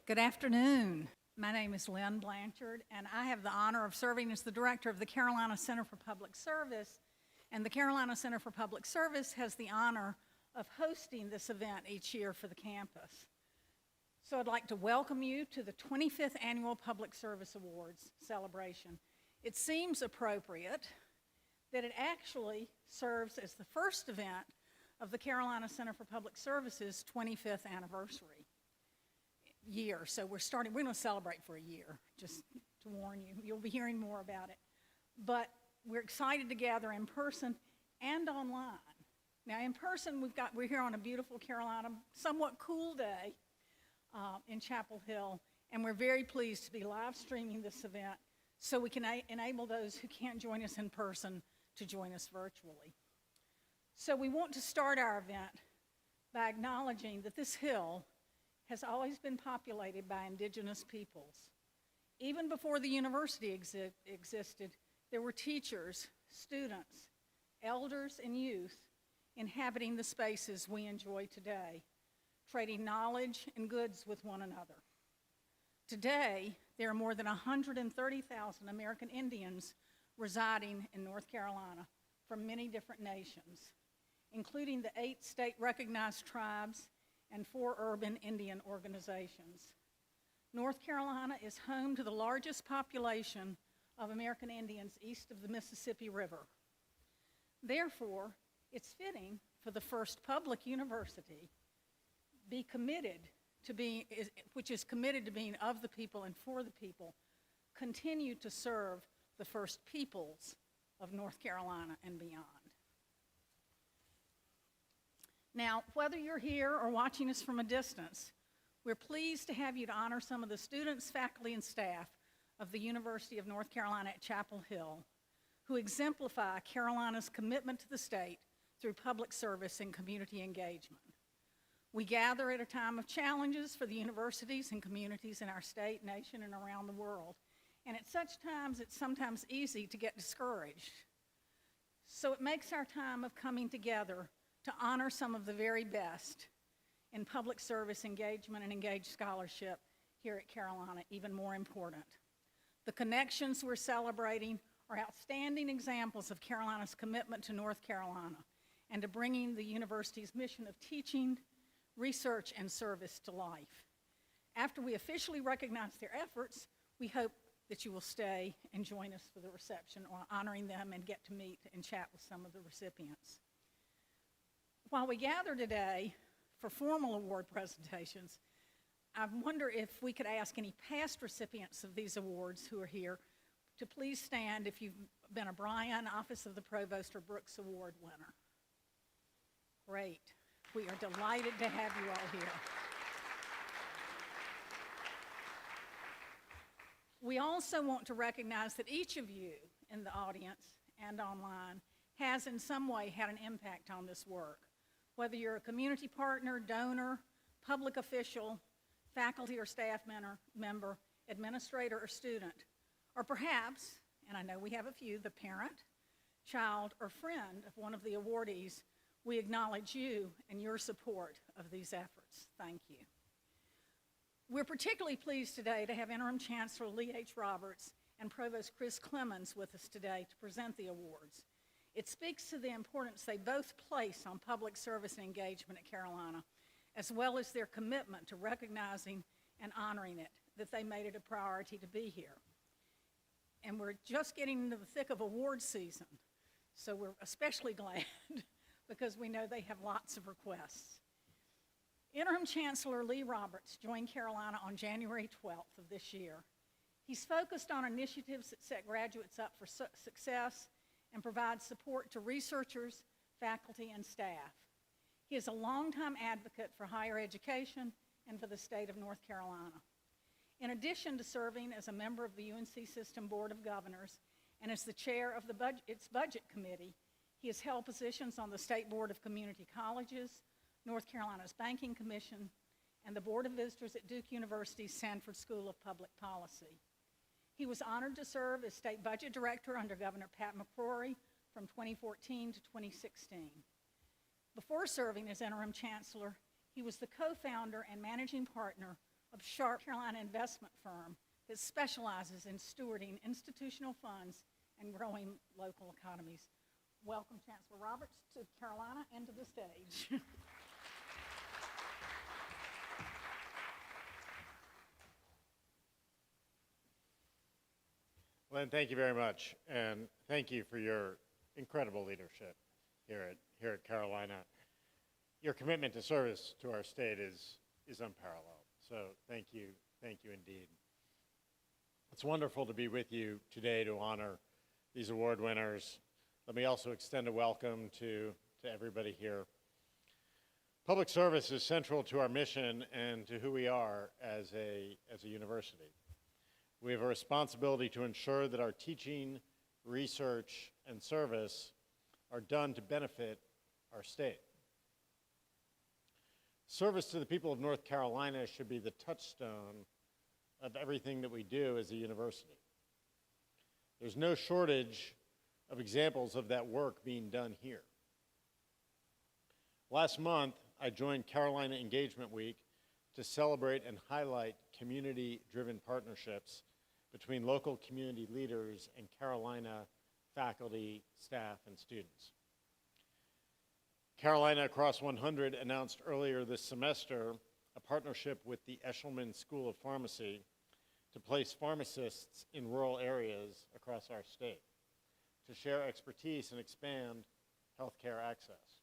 Good afternoon. My name is Lynn Blanchard, and I have the honor of serving as the director of the Carolina Center for Public Service. And the Carolina Center for Public Service has the honor of hosting this event each year for the campus. So I'd like to welcome you to the 25th Annual Public Service Awards celebration. It seems appropriate that it actually serves as the first event of the Carolina Center for Public Service's 25th anniversary year. So we're going to celebrate for a year, just to warn you. You'll be hearing more about it. But we're excited to gather in person and online. Now in person, we're here on a beautiful Carolina, somewhat cool day in Chapel Hill, and we're very pleased to be live streaming this event so we can enable those who can't join us in person to join us virtually. So we want to start our event by acknowledging that this hill has always been populated by indigenous peoples. Even before the university existed, there were teachers, students, elders, and youth inhabiting the spaces we enjoy today, trading knowledge and goods with one another. Today, there are more than 130,000 American Indians residing in North Carolina from many different nations, including the 8 state-recognized tribes and 4 urban Indian organizations. North Carolina is home to the largest population of American Indians east of the Mississippi River. Therefore, it's fitting for the first public university which is committed to being of the people and for the people, continue to serve the first peoples of North Carolina and beyond. Now, whether you're here or watching us from a distance, we're pleased to have you to honor some of the students, faculty, and staff of the University of North Carolina at Chapel Hill, who exemplify Carolina's commitment to the state through public service and community engagement. We gather at a time of challenges for the universities and communities in our state, nation, and around the world. And at such times, it's sometimes easy to get discouraged. So it makes our time of coming together to honor some of the very best in public service engagement and engaged scholarship here at Carolina even more important. The connections we're celebrating are outstanding examples of Carolina's commitment to North Carolina and to bringing the university's mission of teaching, research, and service to life. After we officially recognize their efforts, we hope that you will stay and join us for the reception or honoring them and get to meet and chat with some of the recipients. While we gather today for formal award presentations, I wonder if we could ask any past recipients of these awards who are here to please stand if you've been a Bryan, Office of the Provost, or Brooks Award winner. Great. We are delighted to have you all here. We also want to recognize that each of you in the audience and online has in some way had an impact on this work. Whether you're a community partner, donor, public official, faculty or staff member, administrator or student, or perhaps, and I know we have a few, the parent, child, or friend of one of the awardees, we acknowledge you and your support of these efforts. Thank you. We're particularly pleased today to have Interim Chancellor Lee H. Roberts and Provost Chris Clemens with us today to present the awards. It speaks to the importance they both place on public service and engagement at Carolina, as well as their commitment to recognizing and honoring it, that they made it a priority to be here. And we're just getting into the thick of award season, so we're especially glad because we know they have lots of requests. Interim Chancellor Lee Roberts joined Carolina on January 12th of this year. He's focused on initiatives that set graduates up for success and provide support to researchers, faculty, and staff. He is a longtime advocate for higher education and for the state of North Carolina. In addition to serving as a member of the UNC System Board of Governors and as the chair of its budget committee, he has held positions on the State Board of Community Colleges, North Carolina's Banking Commission, and the Board of Visitors at Duke University's Sanford School of Public Policy. He was honored to serve as State Budget Director under Governor Pat McCrory from 2014 to 2016. Before serving as Interim Chancellor, he was the co-founder and managing partner of Sharp Carolina investment firm that specializes in stewarding institutional funds and growing local economies. Welcome, Chancellor Roberts, to Carolina and to the stage. Len, thank you very much, and thank you for your incredible leadership here at Carolina. Your commitment to service to our state is unparalleled, so thank you indeed. It's wonderful to be with you today to honor these award winners. Let me also extend a welcome to everybody here. Public service is central to our mission and to who we are as a university. We have a responsibility to ensure that our teaching, research, and service are done to benefit our state. Service to the people of North Carolina should be the touchstone of everything that we do as a university. There's no shortage of examples of that work being done here. Last month, I joined Carolina Engagement Week to celebrate and highlight community-driven partnerships between local community leaders and Carolina faculty, staff, and students. Carolina Across 100 announced earlier this semester a partnership with the Eshelman School of Pharmacy to place pharmacists in rural areas across our state to share expertise and expand healthcare access.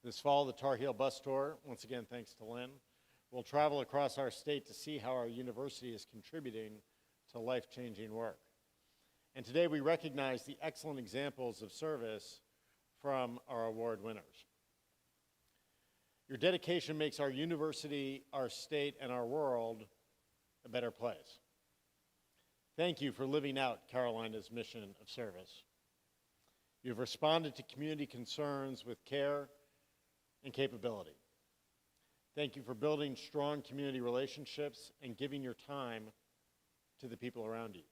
This fall, the Tar Heel Bus Tour, once again thanks to Lynn, will travel across our state to see how our university is contributing to life-changing work. And today we recognize the excellent examples of service from our award winners. Your dedication makes our university, our state, and our world a better place. Thank you for living out Carolina's mission of service. You've responded to community concerns with care and capability. Thank you for building strong community relationships and giving your time to the people around you.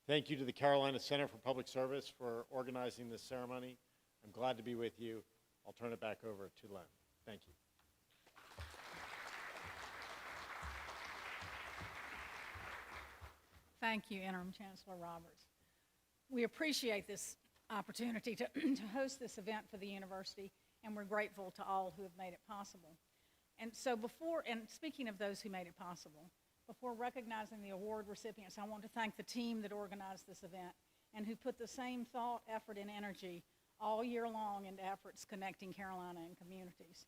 Thank you to the Carolina Center for Public Service for organizing this ceremony. I'm glad to be with you. I'll turn it back over to Len. Thank you. Thank you, Interim Chancellor Roberts. We appreciate this opportunity to host this event for the university, and we're grateful to all who have made it possible. And so speaking of those who made it possible, before recognizing the award recipients, I want to thank the team that organized this event and who put the same thought, effort, and energy all year long into efforts connecting Carolina and communities.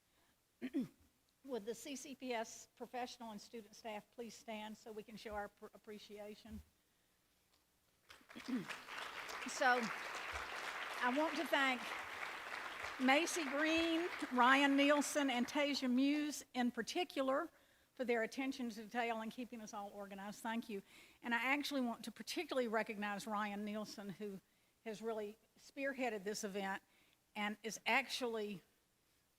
Would the CCPS professional and student staff please stand so we can show our appreciation? So I want to thank Macy Green, Ryan Nielsen, and Tasia Muse in particular for their attention to detail and keeping us all organized. Thank you. And I actually want to particularly recognize Ryan Nielsen, who has really spearheaded this event and is actually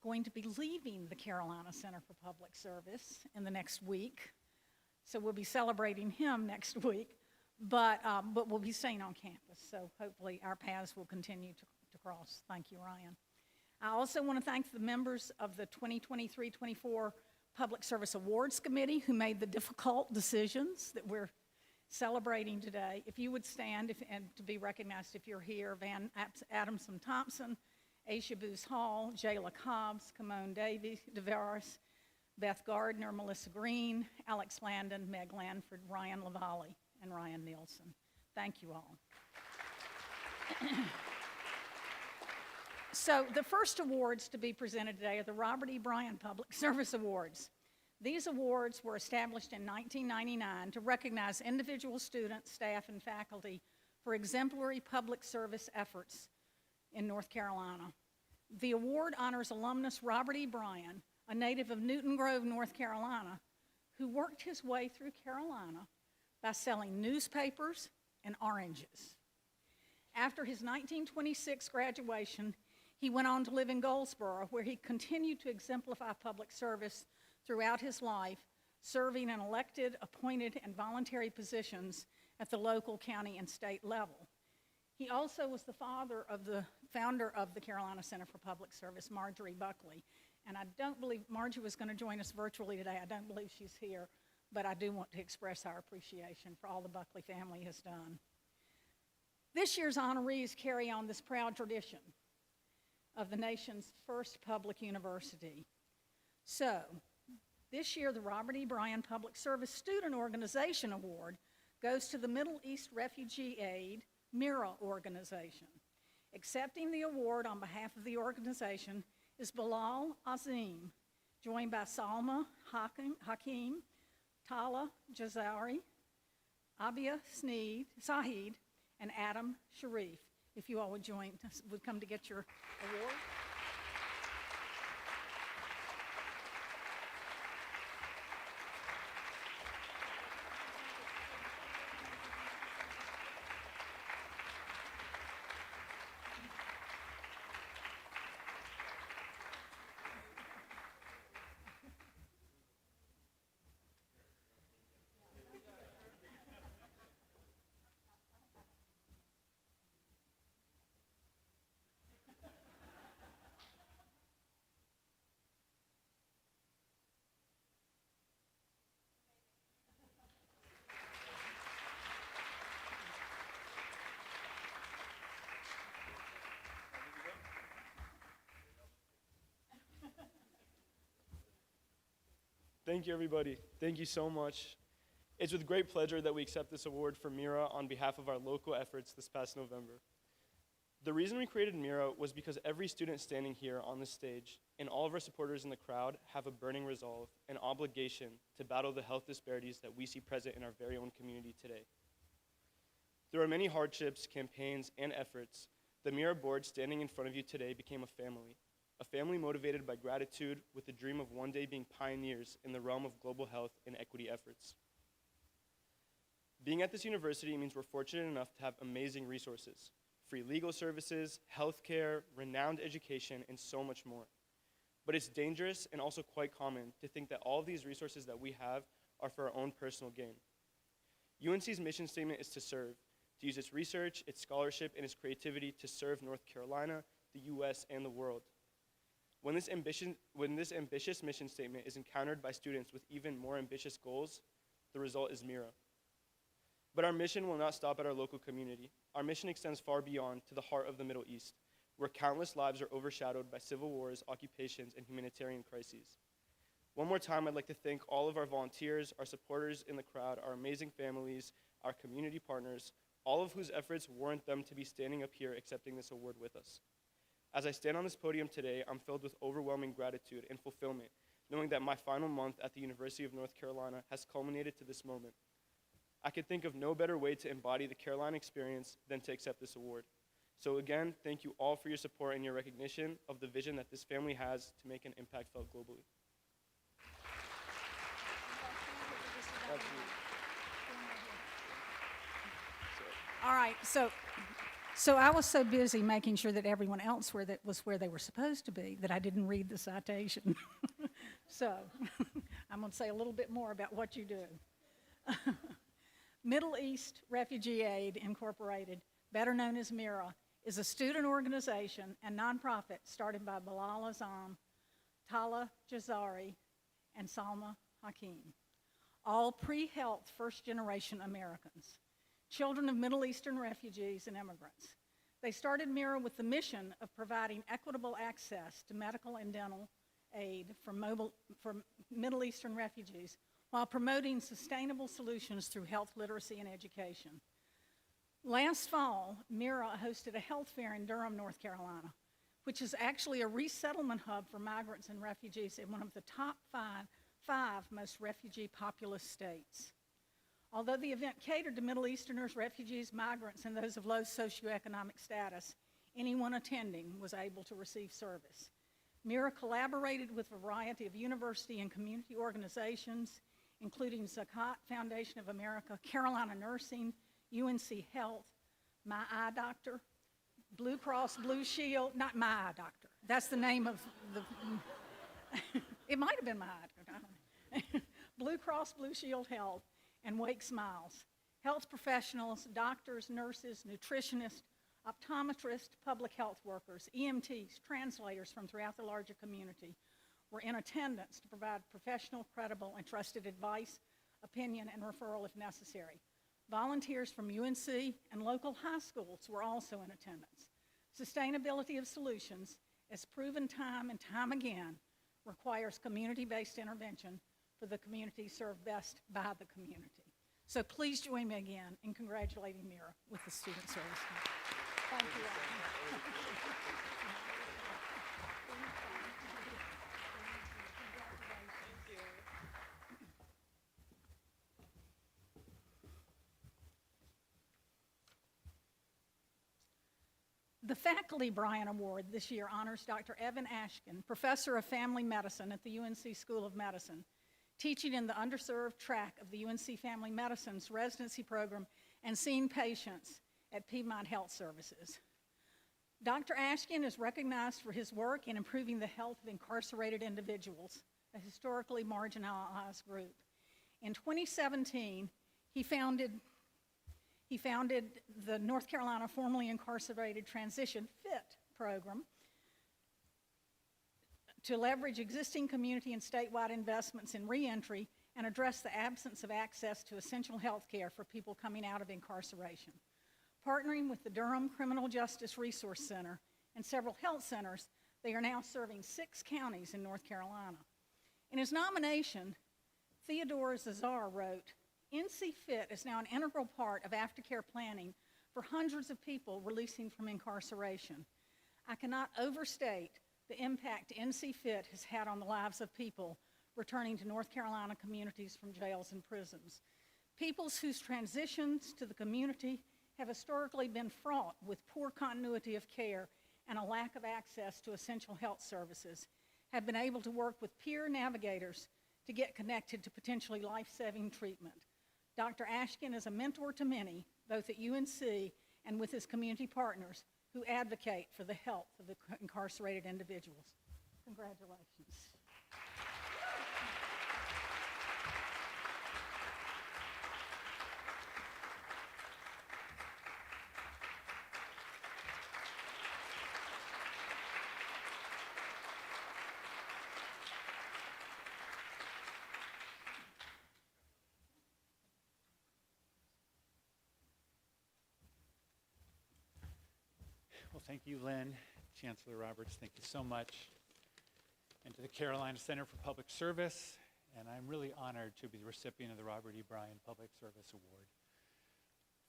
going to be leaving the Carolina Center for Public Service in the next week. So we'll be celebrating him next week, but we'll be staying on campus. So hopefully our paths will continue to cross. Thank you, Ryan. I also want to thank the members of the 2023-24 Public Service Awards Committee who made the difficult decisions that we're celebrating today. If you would stand and to be recognized if you're here, Van Adamson Thompson, Aisha Booz Hall, Jayla Cobbs, Kimone DeVaris, Beth Gardner, Melissa Green, Alex Landon, Meg Lanford, Ryan Lavallee, and Ryan Nielsen. Thank you all. So the first awards to be presented today are the Robert E. Bryan Public Service Awards. These awards were established in 1999 to recognize individual students, staff, and faculty for exemplary public service efforts in North Carolina. The award honors alumnus Robert E. Bryan, a native of Newton Grove, North Carolina, who worked his way through Carolina by selling newspapers and oranges. After his 1926 graduation, he went on to live in Goldsboro, where he continued to exemplify public service throughout his life, serving in elected, appointed, and voluntary positions at the local, county, and state level. He also was the founder of the Carolina Center for Public Service, Marjorie Buckley, And I don't believe Margie was going to join us virtually today. I don't believe she's here, but I do want to express our appreciation for all the Buckley family has done. This year's honorees carry on this proud tradition of the nation's first public university. So, this year, the Robert E. Bryan Public Service Student Organization Award goes to the Middle East Refugee Aid MIRA organization. Accepting the award on behalf of the organization is Bilal Azim, joined by Salma Hakim, Tala Jazari, Abia Sahid, and Adam Sharif. If you all would come to get your award. Thank you, everybody. Thank you so much. It's with great pleasure that we accept this award for MIRA on behalf of our local efforts this past November. The reason we created MIRA was because every student standing here on this stage and all of our supporters in the crowd have a burning resolve and obligation to battle the health disparities that we see present in our very own community today. Through our many hardships, campaigns, and efforts, the MIRA board standing in front of you today became a family motivated by gratitude with the dream of one day being pioneers in the realm of global health and equity efforts. Being at this university means we're fortunate enough to have amazing resources, free legal services, healthcare, renowned education, and so much more. But it's dangerous and also quite common to think that all of these resources that we have are for our own personal gain. UNC's mission statement is to serve, to use its research, its scholarship, and its creativity to serve North Carolina, the US, and the world. When this ambitious mission statement is encountered by students with even more ambitious goals, the result is MIRA. But our mission will not stop at our local community. Our mission extends far beyond to the heart of the Middle East, where countless lives are overshadowed by civil wars, occupations, and humanitarian crises. One more time, I'd like to thank all of our volunteers, our supporters in the crowd, our amazing families, our community partners, all of whose efforts warrant them to be standing up here accepting this award with us. As I stand on this podium today, I'm filled with overwhelming gratitude and fulfillment, knowing that my final month at the University of North Carolina has culminated to this moment. I could think of no better way to embody the Carolina experience than to accept this award. So again, thank you all for your support and your recognition of the vision that this family has to make an impact felt globally. All right, so I was so busy making sure that everyone else was where they were supposed to be that I didn't read the citation. So I'm going to say a little bit more about what you do. Middle East Refugee Aid Incorporated, better known as MIRA, is a student organization and nonprofit started by Bilal Azam, Tala Jazari, and Salma Hakim, all pre-health first-generation Americans, children of Middle Eastern refugees and immigrants. They started MIRA with the mission of providing equitable access to medical and dental aid for Middle Eastern refugees while promoting sustainable solutions through health literacy and education. Last fall, MIRA hosted a health fair in Durham, North Carolina, which is actually a resettlement hub for migrants and refugees in one of the top five most refugee populous states. Although the event catered to Middle Easterners, refugees, migrants, and those of low socioeconomic status, anyone attending was able to receive service. MIRA collaborated with a variety of university and community organizations, including Zakat Foundation of America, Carolina Nursing, UNC Health, My Eye Doctor, Blue Cross Blue Shield, not My Eye Doctor. That's the name of the, it might have been My Eye Doctor, I don't know. Blue Cross Blue Shield Health, and Wake Smiles. Health professionals, doctors, nurses, nutritionists, optometrists, public health workers, EMTs, translators from throughout the larger community were in attendance to provide professional, credible, and trusted advice, opinion, and referral if necessary. Volunteers from UNC and local high schools were also in attendance. Sustainability of solutions, as proven time and time again, requires community-based intervention for the community served best by the community. So please join me again in congratulating Mira with the Student Service Medal. Thank you all. The Faculty Bryan Award this year honors Dr. Evan Ashkin, Professor of Family Medicine at the UNC School of Medicine, teaching in the underserved track of the UNC Family Medicine's residency program and seeing patients at Piedmont Health Services. Dr. Ashkin is recognized for his work in improving the health of incarcerated individuals, a historically marginalized group. In 2017, he founded the North Carolina Formerly Incarcerated Transition FIT program to leverage existing community and statewide investments in reentry and address the absence of access to essential health care for people coming out of incarceration. Partnering with the Durham Criminal Justice Resource Center and several health centers, they are now serving 6 counties in North Carolina. In his nomination, Theodore Zazar wrote, "NC FIT is now an integral part of aftercare planning for hundreds of people releasing from incarceration. I cannot overstate the impact NC FIT has had on the lives of people returning to North Carolina communities from jails and prisons. Peoples whose transitions to the community have historically been fraught with poor continuity of care and a lack of access to essential health services have been able to work with peer navigators to get connected to potentially life-saving treatment. Dr. Ashkin is a mentor to many, both at UNC and with his community partners, who advocate for the health of the incarcerated individuals." Congratulations. Well, thank you, Lynn. Chancellor Roberts, thank you so much. And to the Carolina Center for Public Service, and I'm really honored to be the recipient of the Robert E. Bryan Public Service Award.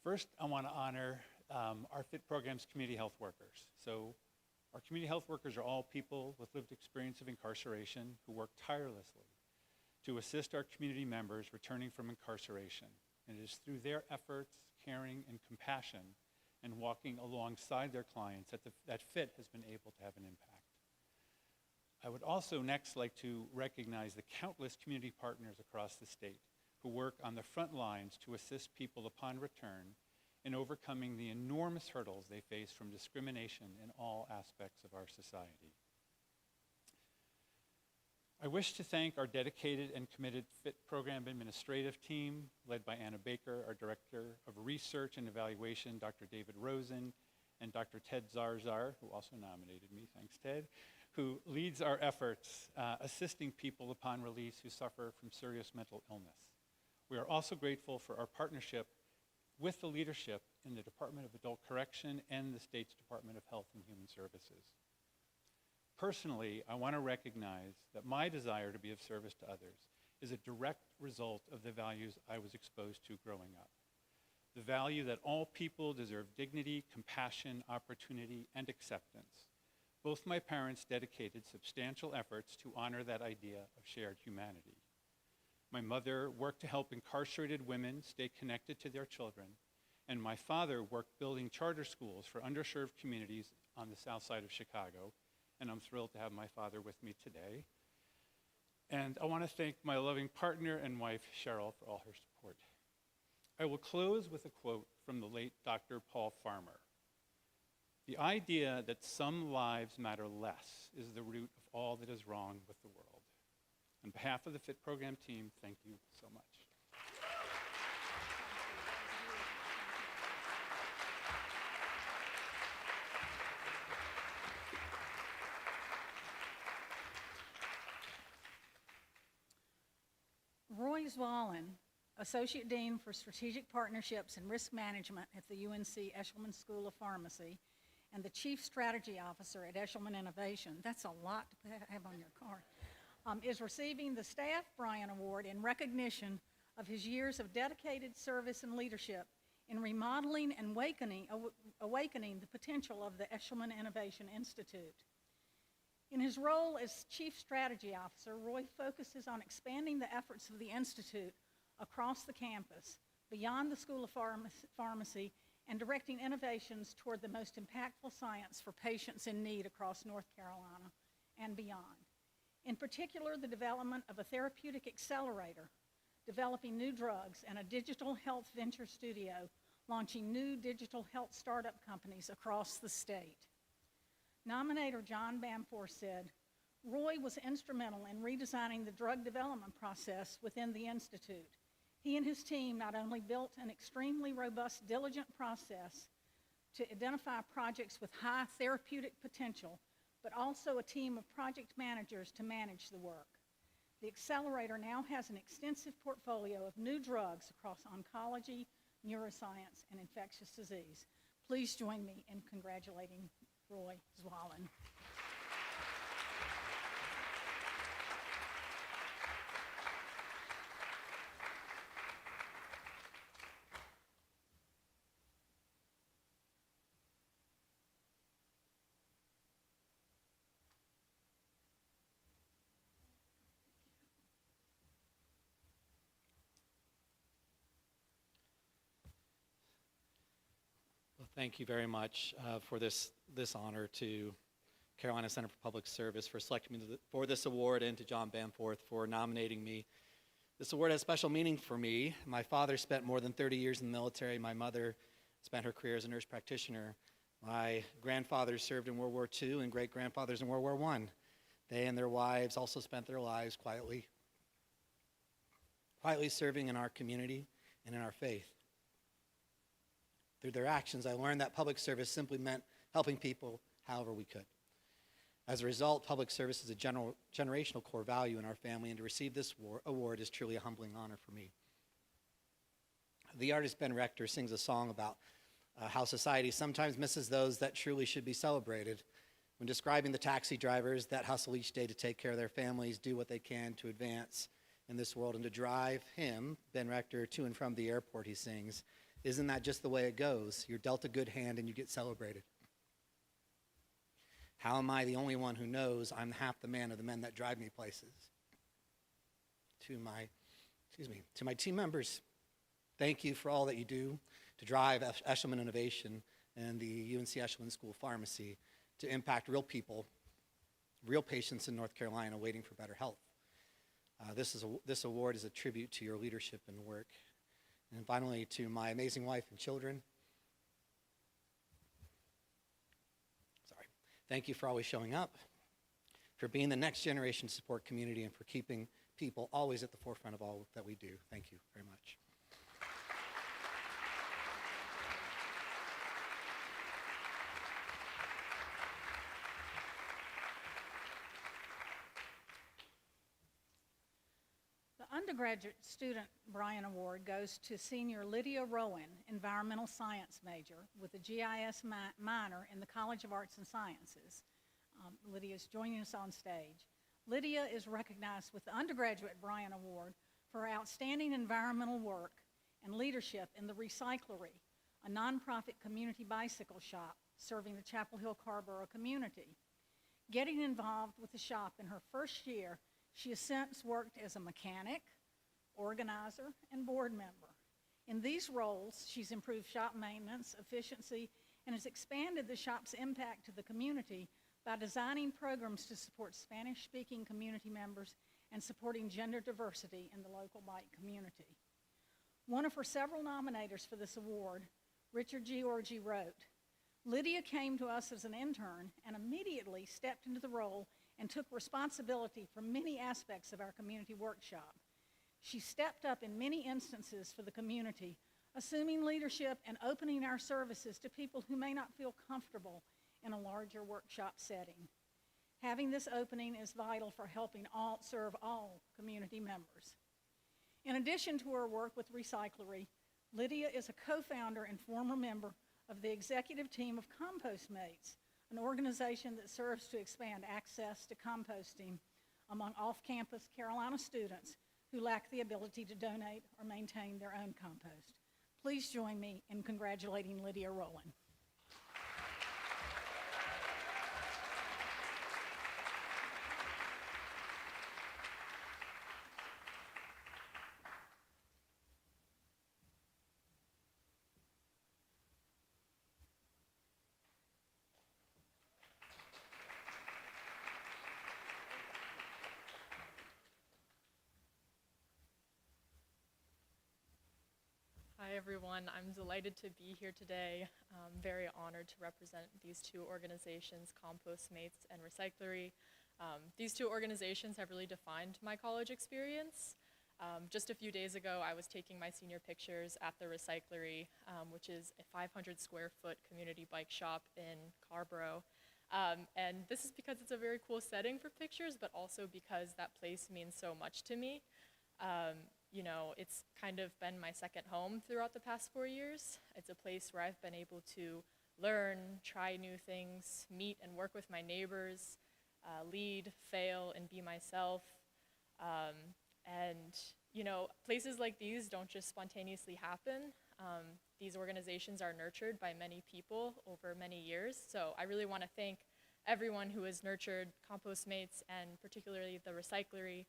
First, I want to honor our FIT program's community health workers. So our community health workers are all people with lived experience of incarceration who work tirelessly to assist our community members returning from incarceration. And it is through their efforts, caring, and compassion and walking alongside their clients that FIT has been able to have an impact. I would also next like to recognize the countless community partners across the state who work on the front lines to assist people upon return in overcoming the enormous hurdles they face from discrimination in all aspects of our society. I wish to thank our dedicated and committed FIT program administrative team, led by Anna Baker, our Director of Research and Evaluation, Dr. David Rosen, and Dr. Ted Zarzar, who also nominated me, thanks Ted, who leads our efforts assisting people upon release who suffer from serious mental illness. We are also grateful for our partnership with the leadership in the Department of Adult Correction and the state's Department of Health and Human Services. Personally, I want to recognize that my desire to be of service to others is a direct result of the values I was exposed to growing up. The value that all people deserve dignity, compassion, opportunity, and acceptance. Both my parents dedicated substantial efforts to honor that idea of shared humanity. My mother worked to help incarcerated women stay connected to their children, and my father worked building charter schools for underserved communities on the south side of Chicago, and I'm thrilled to have my father with me today. And I want to thank my loving partner and wife, Cheryl, for all her support. I will close with a quote from the late Dr. Paul Farmer. "The idea that some lives matter less is the root of all that is wrong with the world." On behalf of the FIT program team, thank you so much. Zwallen, Associate Dean for Strategic Partnerships and Risk Management at the UNC Eshelman School of Pharmacy, and the Chief Strategy Officer at Eshelman Innovation, that's a lot to have on your card, is receiving the Staff Bryan Award in recognition of his years of dedicated service and leadership in remodeling and awakening the potential of the Eshelman Innovation Institute. In his role as Chief Strategy Officer, Roy focuses on expanding the efforts of the Institute across the campus, beyond the School of Pharmacy, and directing innovations toward the most impactful science for patients in need across North Carolina and beyond. In particular, the development of a therapeutic accelerator, developing new drugs, and a digital health venture studio, launching new digital health startup companies across the state. Nominator John Bamforth said, "Roy was instrumental in redesigning the drug development process within the Institute. He and his team not only built an extremely robust, diligent process to identify projects with high therapeutic potential, but also a team of project managers to manage the work. The accelerator now has an extensive portfolio of new drugs across oncology, neuroscience, and infectious disease." Please join me in congratulating Roy Zwallen. Well, thank you very much for this honor, to Carolina Center for Public Service for selecting me for this award, and to John Bamforth for nominating me. This award has special meaning for me. My father spent more than 30 years in the military. My mother spent her career as a nurse practitioner. My grandfathers served in World War II and great-grandfathers in World War I. They and their wives also spent their lives quietly serving in our community and in our faith. Through their actions, I learned that public service simply meant helping people however we could. As a result, public service is a generational core value in our family, and to receive this award is truly a humbling honor for me. The artist Ben Rector sings a song about how society sometimes misses those that truly should be celebrated. When describing the taxi drivers that hustle each day to take care of their families, do what they can to advance in this world, and to drive him, Ben Rector, to and from the airport, he sings, "Isn't that just the way it goes? You're dealt a good hand and you get celebrated. How am I the only one who knows I'm half the man of the men that drive me places?" To my team members, thank you for all that you do to drive Eshelman Innovation and the UNC Eshelman School of Pharmacy to impact real people, real patients in North Carolina waiting for better health. This award is a tribute to your leadership and work. And finally, to my amazing wife and children, thank you for always showing up, for being the next generation support community, and for keeping people always at the forefront of all that we do. Thank you very much. The undergraduate student Bryan Award goes to senior Lydia Rowan, environmental science major, with a GIS minor in the College of Arts and Sciences. Lydia is joining us on stage. Lydia is recognized with the undergraduate Bryan Award for her outstanding environmental work and leadership in the Recyclery, a nonprofit community bicycle shop serving the Chapel Hill Carborough community. Getting involved with the shop in her first year, she has since worked as a mechanic, organizer, and board member. In these roles, she's improved shop maintenance, efficiency, and has expanded the shop's impact to the community by designing programs to support Spanish-speaking community members and supporting gender diversity in the local bike community. One of her several nominators for this award, Richard Georgi, wrote, "Lydia came to us as an intern and immediately stepped into the role and took responsibility for many aspects of our community workshop. She stepped up in many instances for the community, assuming leadership and opening our services to people who may not feel comfortable in a larger workshop setting. Having this opening is vital for helping serve all community members." In addition to her work with Recyclery, Lydia is a co-founder and former member of the executive team of Compostmates, an organization that serves to expand access to composting among off-campus Carolina students who lack the ability to donate or maintain their own compost. Please join me in congratulating Lydia Rowland. Hi everyone, I'm delighted to be here today. I'm very honored to represent these two organizations, Compostmates and Recyclery. These two organizations have really defined my college experience. Just a few days ago, I was taking my senior pictures at the Recyclery, which is a 500 square foot community bike shop in Carborough. And this is because it's a very cool setting for pictures, but also because that place means so much to me. You know, it's kind of been my second home throughout the past 4 years. It's a place where I've been able to learn, try new things, meet and work with my neighbors, lead, fail, and be myself. And, you know, places like these don't just spontaneously happen. These organizations are nurtured by many people over many years. So I really want to thank everyone who has nurtured Compostmates and particularly the Recyclery.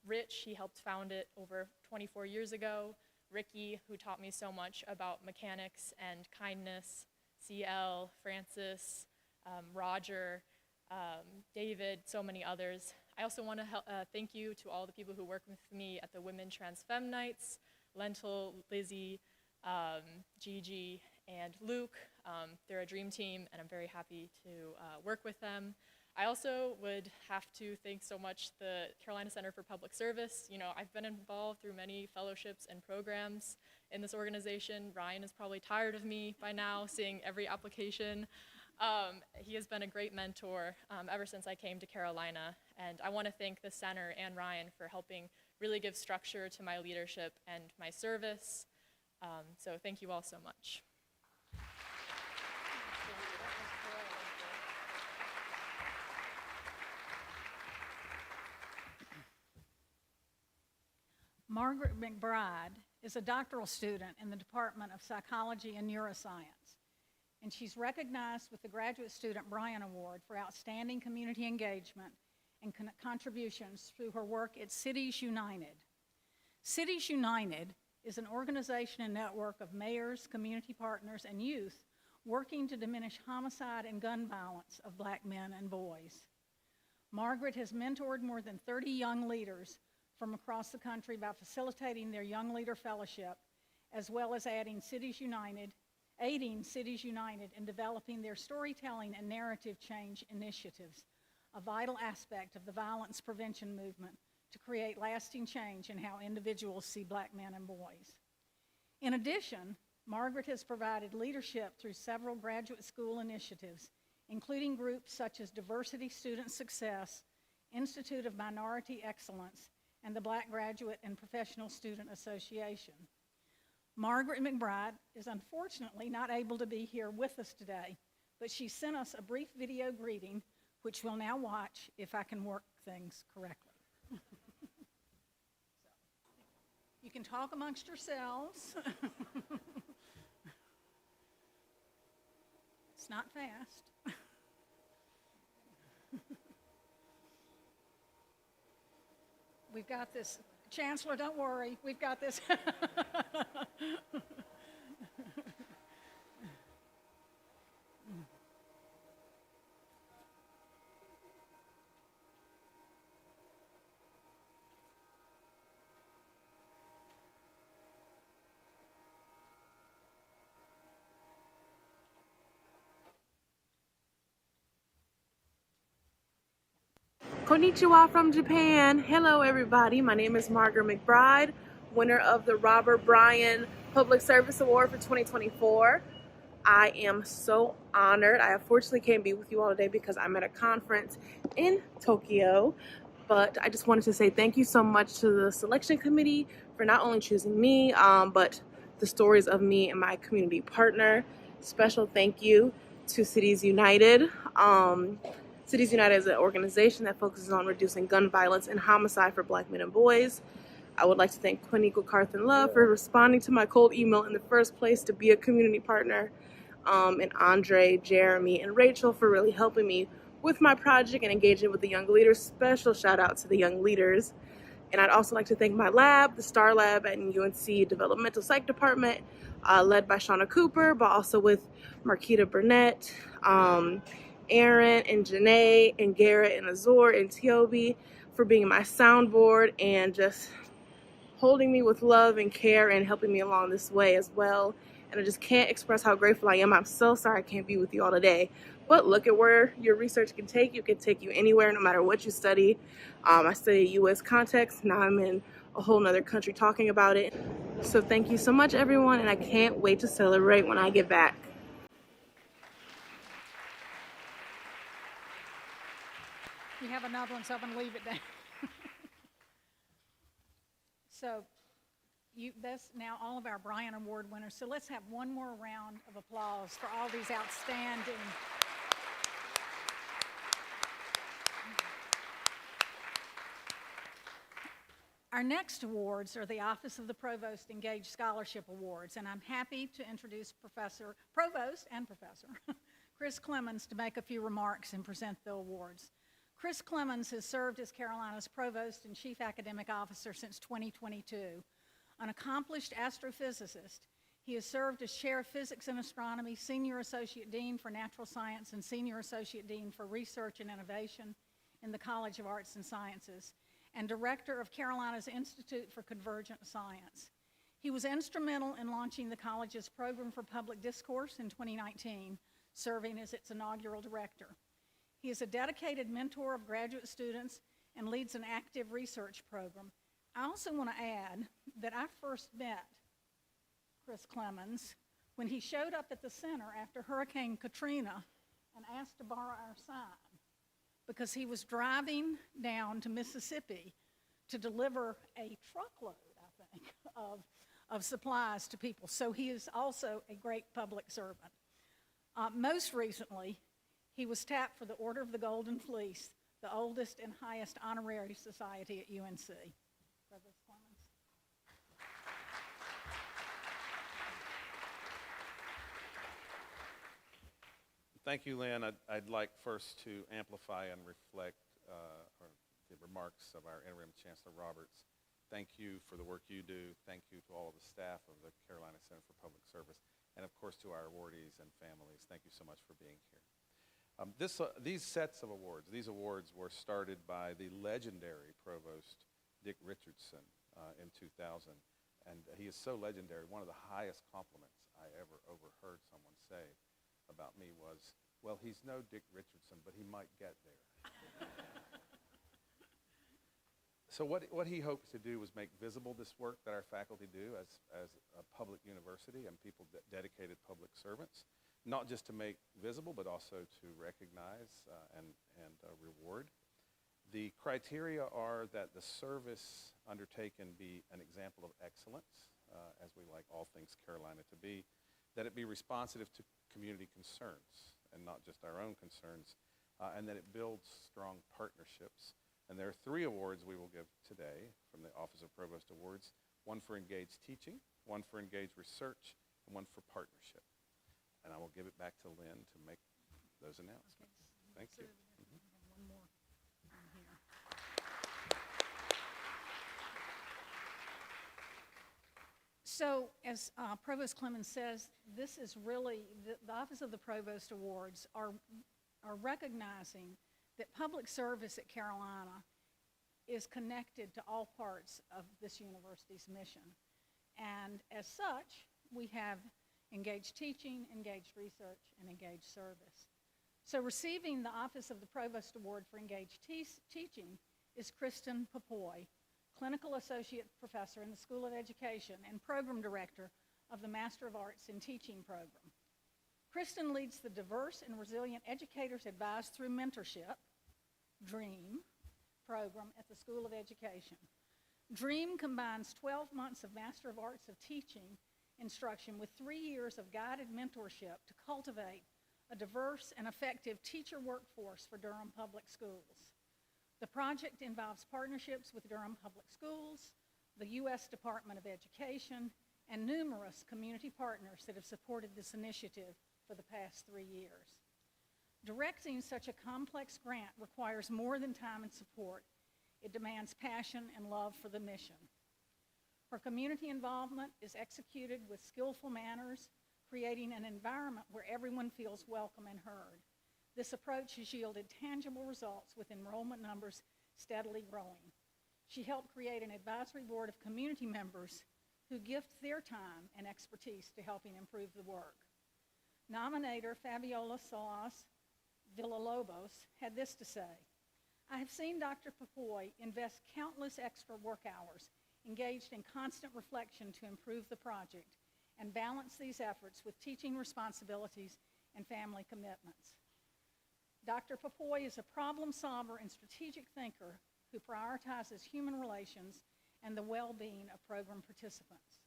Rich, he helped found it over 24 years ago. Ricky, who taught me so much about mechanics and kindness. CL, Francis, Roger, David, so many others. I also want to thank you to all the people who work with me at the Women Trans Femme Nights, Lentil, Lizzie, Gigi, and Luke. They're a dream team, and I'm very happy to work with them. I also would have to thank so much the Carolina Center for Public Service. You know, I've been involved through many fellowships and programs in this organization. Ryan is probably tired of me by now, seeing every application. He has been a great mentor ever since I came to Carolina, and I want to thank the center and Ryan for helping really give structure to my leadership and my service. So thank you all so much. Margaret McBride is a doctoral student in the Department of Psychology and Neuroscience, and she's recognized with the Graduate Student Bryan Award for outstanding community engagement and contributions through her work at Cities United. Cities United is an organization and network of mayors, community partners, and youth working to diminish homicide and gun violence of Black men and boys. Margaret has mentored more than 30 young leaders from across the country by facilitating their Young Leader Fellowship, as well as aiding Cities United in developing their storytelling and narrative change initiatives, a vital aspect of the violence prevention movement to create lasting change in how individuals see Black men and boys. In addition, Margaret has provided leadership through several graduate school initiatives, including groups such as Diversity Student Success, Institute of Minority Excellence, and the Black Graduate and Professional Student Association. Margaret McBride is unfortunately not able to be here with us today, but she sent us a brief video greeting, which we'll now watch if I can work things correctly. You can talk amongst yourselves. It's not fast. We've got this. Chancellor, don't worry. We've got this. Konnichiwa from Japan. Hello everybody, my name is Margaret McBride, winner of the Robert Bryan Public Service Award for 2024. I am so honored. I unfortunately can't be with you all today because I'm at a conference in Tokyo, But I just wanted to say thank you so much to the selection committee for not only choosing me, but the stories of me and my community partner. Special thank you to Cities United. Cities United is an organization that focuses on reducing gun violence and homicide for Black men and boys. I would like to thank Quinique Carthen Love for responding to my cold email in the first place to be a community partner, and Andre, Jeremy, and Rachel for really helping me with my project and engaging with the young leaders. Special shout out to the young leaders. And I'd also like to thank my lab, the STAR Lab at UNC Developmental Psych Department, led by Shauna Cooper, but also with Marquita Burnett, Aaron and Janae and Garrett and Azor and Tiobi for being my soundboard and just holding me with love and care and helping me along this way as well. And I just can't express how grateful I am. I'm so sorry I can't be with you all today. But look at where your research can take you. It can take you anywhere, no matter what you study. I study U.S. context. Now I'm in a whole nother country talking about it. So thank you so much, everyone, and I can't wait to celebrate when I get back. You have another one, so I'm going to leave it down. So that's now all of our Bryan Award winners. So let's have one more round of applause for all these outstanding. Our next awards are the Office of the Provost Engaged Scholarship Awards, and I'm happy to introduce Provost and Professor Chris Clemens to make a few remarks and present the awards. Chris Clemens has served as Carolina's Provost and Chief Academic Officer since 2022. An accomplished astrophysicist, he has served as Chair of Physics and Astronomy, Senior Associate Dean for Natural Science, and Senior Associate Dean for Research and Innovation in the College of Arts and Sciences, and Director of Carolina's Institute for Convergent Science. He was instrumental in launching the college's Program for Public Discourse in 2019, serving as its inaugural director. He is a dedicated mentor of graduate students and leads an active research program. I also want to add that I first met Chris Clemens when he showed up at the center after Hurricane Katrina and asked to borrow our sign because he was driving down to Mississippi to deliver a truckload, I think, of supplies to people. So he is also a great public servant. Most recently, he was tapped for the Order of the Golden Fleece, the oldest and highest honorary society at UNC. Provost Clemens. Thank you, Lynn. I'd like first to amplify and reflect the remarks of our Interim Chancellor Roberts. Thank you for the work you do. Thank you to all of the staff of the Carolina Center for Public Service, and of course to our awardees and families. Thank you so much for being here. These sets of awards, these awards were started by the legendary Provost Dick Richardson in 2000, and he is so legendary. One of the highest compliments I ever overheard someone say about me was, well, he's no Dick Richardson, but he might get there. So what he hopes to do is make visible this work that our faculty do as a public university and people dedicated public servants. Not just to make visible, but also to recognize and reward. The criteria are that the service undertaken be an example of excellence, as we like all things Carolina to be, that it be responsive to community concerns and not just our own concerns, and that it builds strong partnerships. And there are 3 awards we will give today from the Office of Provost Awards, one for engaged teaching, one for engaged research, and one for partnership. And I will give it back to Lynn to make those announcements. Thank you. One more in here. So, as Provost Clemens says, this is really, the Office of the Provost Awards are recognizing that public service at Carolina is connected to all parts of this university's mission. And as such, we have engaged teaching, engaged research, and engaged service. So receiving the Office of the Provost Award for Engaged Teaching is Kristen Papoy, Clinical Associate Professor in the School of Education and Program Director of the Master of Arts in Teaching program. Kristen leads the Diverse and Resilient Educators Advised Through Mentorship, DREAM, program at the School of Education. DREAM combines 12 months of Master of Arts of Teaching instruction with 3 years of guided mentorship to cultivate a diverse and effective teacher workforce for Durham Public Schools. The project involves partnerships with Durham Public Schools, the U.S. Department of Education, and numerous community partners that have supported this initiative for the past 3 years. Directing such a complex grant requires more than time and support. It demands passion and love for the mission. Her community involvement is executed with skillful manners, creating an environment where everyone feels welcome and heard. This approach has yielded tangible results with enrollment numbers steadily growing. She helped create an advisory board of community members who gift their time and expertise to helping improve the work. Nominator Fabiola Salas Villalobos had this to say: I have seen Dr. Papoy invest countless extra work hours, engaged in constant reflection to improve the project, and balance these efforts with teaching responsibilities and family commitments. Dr. Papoy is a problem solver and strategic thinker who prioritizes human relations and the well-being of program participants.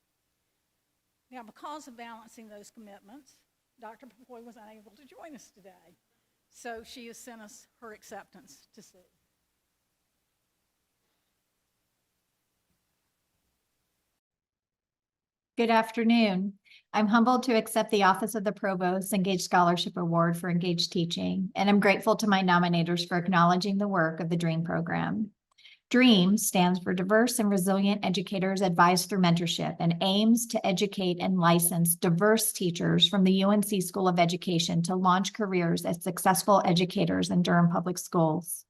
Now, because of balancing those commitments, Dr. Papoy was unable to join us today, so she has sent us her acceptance to see. Good afternoon. I'm humbled to accept the Office of the Provost's Engaged Scholarship Award for Engaged Teaching, and I'm grateful to my nominators for acknowledging the work of the DREAM program. DREAM stands for Diverse and Resilient Educators Advised Through Mentorship and aims to educate and license diverse teachers from the UNC School of Education to launch careers as successful educators in Durham Public Schools.